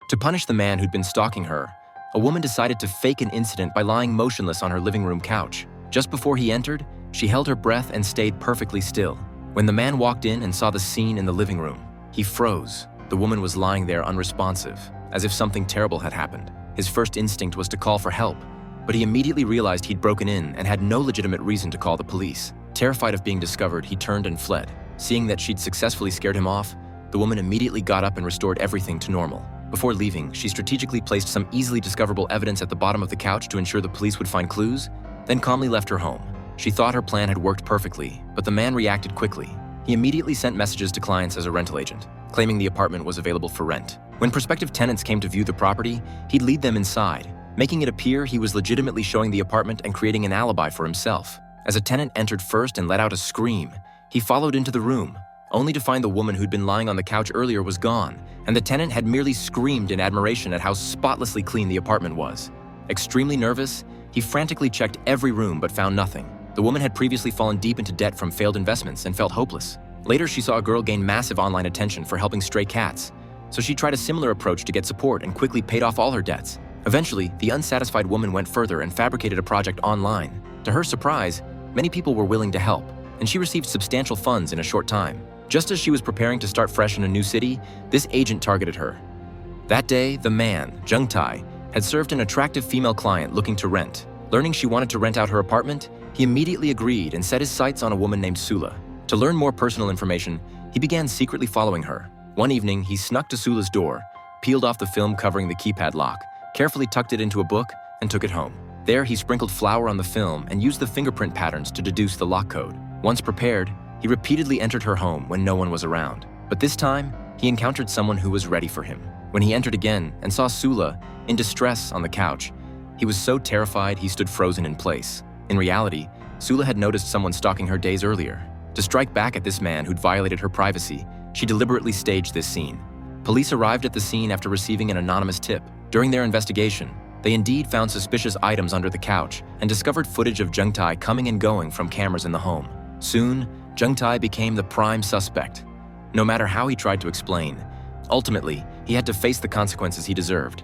To punish the man who'd been stalking her, a woman decided to fake an incident by lying motionless on her living room couch. Just before he entered, she held her breath and stayed perfectly still. When the man walked in and saw the scene in the living room, he froze. The woman was lying there unresponsive, as if something terrible had happened. His first instinct was to call for help, but he immediately realized he'd broken in and had no legitimate reason to call the police. Terrified of being discovered, he turned and fled. Seeing that she'd successfully scared him off, the woman immediately got up and restored everything to normal. Before leaving, she strategically placed some easily discoverable evidence at the bottom of the couch to ensure the police would find clues, then calmly left her home. She thought her plan had worked perfectly, but the man reacted quickly. He immediately sent messages to clients as a rental agent, claiming the apartment was available for rent. When prospective tenants came to view the property, he'd lead them inside, making it appear he was legitimately showing the apartment and creating an alibi for himself. As a tenant entered first and let out a scream, he followed into the room, only to find the woman who'd been lying on the couch earlier was gone, and the tenant had merely screamed in admiration at how spotlessly clean the apartment was. Extremely nervous, he frantically checked every room but found nothing. The woman had previously fallen deep into debt from failed investments and felt hopeless. Later, she saw a girl gain massive online attention for helping stray cats, so she tried a similar approach to get support and quickly paid off all her debts. Eventually, the unsatisfied woman went further and fabricated a project online. To her surprise, many people were willing to help, and she received substantial funds in a short time. Just as she was preparing to start fresh in a new city, this agent targeted her. That day, the man, Jung Tai, had served an attractive female client looking to rent. Learning she wanted to rent out her apartment, he immediately agreed and set his sights on a woman named Sula. To learn more personal information, he began secretly following her. One evening, he snuck to Sula's door, peeled off the film covering the keypad lock, carefully tucked it into a book, and took it home. There, he sprinkled flour on the film and used the fingerprint patterns to deduce the lock code. Once prepared, he repeatedly entered her home when no one was around. But this time, he encountered someone who was ready for him. When he entered again and saw Sula in distress on the couch, he was so terrified he stood frozen in place. In reality, Sula had noticed someone stalking her days earlier. To strike back at this man who'd violated her privacy, she deliberately staged this scene. Police arrived at the scene after receiving an anonymous tip. During their investigation, they indeed found suspicious items under the couch and discovered footage of Jung Tai coming and going from cameras in the home. Soon, Jung Tai became the prime suspect. No matter how he tried to explain, ultimately, he had to face the consequences he deserved.